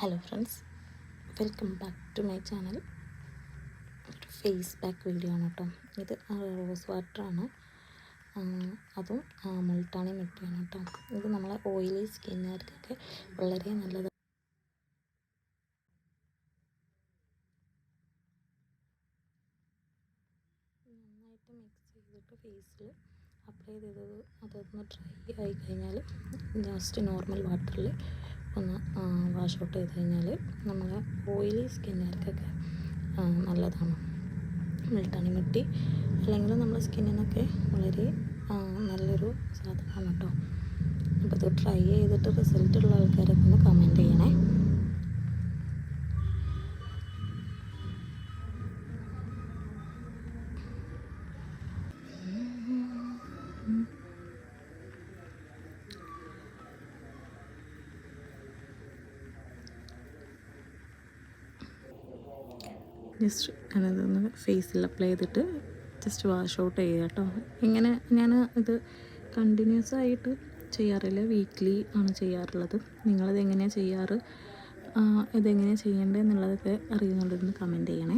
Hello friends, welcome back to my channel. ഒരു face pack video ആണ് കേട്ടോ. ഇത് റോസ് വാട്ടറാണ്, അതും മുൾട്ടാണി മിട്ടിയാണ് കേട്ടോ. ഇത് നമ്മളെ ഓയിലി സ്കിന്നുകാർക്കൊക്കെ വളരെ നല്ലതാണ്. നന്നായിട്ട് മിക്സ് ചെയ്തിട്ട് ഫേസിൽ അപ്ലൈ ചെയ്തത് അതൊന്ന് ഡ്രൈ ആയി കഴിഞ്ഞാൽ ജസ്റ്റ് നോർമൽ വാട്ടറിൽ ഒന്ന് വാഷ് ഔട്ട് ചെയ്ത് കഴിഞ്ഞാൽ നമ്മളെ ഓയിലി സ്കിന്നുകാർക്കൊക്കെ നല്ലതാണ്. മുൾട്ടാണി മിട്ടി അല്ലെങ്കിൽ നമ്മുടെ സ്കിന്നിനൊക്കെ വളരെ നല്ലൊരു സാധനമാണ് കേട്ടോ. അപ്പോൾ ഇത് ട്രൈ ചെയ്തിട്ട് റിസൾട്ടുള്ള ആൾക്കാരൊക്കെ ഒന്ന് കമൻറ്റ് ചെയ്യണേ. ജസ്റ്റ് ഞാനതൊന്ന് ഫേസിൽ അപ്ലൈ ചെയ്തിട്ട് ജസ്റ്റ് വാഷ് ഔട്ട് ചെയ്യുക കേട്ടോ. ഇങ്ങനെ ഞാൻ ഇത് കണ്ടിന്യൂസ് ആയിട്ട് ചെയ്യാറില്ല, വീക്ക്ലി ആണ് ചെയ്യാറുള്ളത്. നിങ്ങളത് എങ്ങനെയാണ് ചെയ്യാറ്, ഇതെങ്ങനെയാണ് ചെയ്യേണ്ടത് എന്നുള്ളതൊക്കെ അറിയുന്നുണ്ടെന്ന് കമൻറ്റ് ചെയ്യണേ.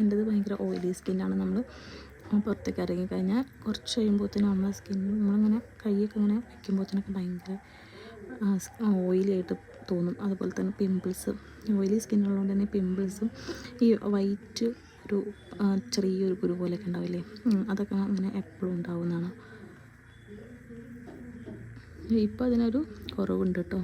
എൻ്റെത് ഭയങ്കര ഓയിലി സ്കിന്നാണ്. നമ്മൾ പുറത്തേക്ക് ഇറങ്ങിക്കഴിഞ്ഞാൽ കുറച്ച് കഴിയുമ്പോഴത്തേനും നമ്മളെ സ്കിന്നിൽ നമ്മളിങ്ങനെ കൈയൊക്കെ ഇങ്ങനെ വയ്ക്കുമ്പോഴത്തേനൊക്കെ ഭയങ്കര ഓയിലി ആയിട്ട് തോന്നും. അതുപോലെ തന്നെ പിമ്പിൾസ്, ഓയിലി സ്കിന്നുള്ളതുകൊണ്ട് തന്നെ പിമ്പിൾസും ഈ വൈറ്റ് ഒരു ചെറിയൊരു കുരു പോലെയൊക്കെ ഉണ്ടാവില്ലേ, അതൊക്കെ അങ്ങനെ എപ്പോഴും ഉണ്ടാവുന്നതാണ്. ഇപ്പോൾ അതിനൊരു കുറവുണ്ട് കേട്ടോ.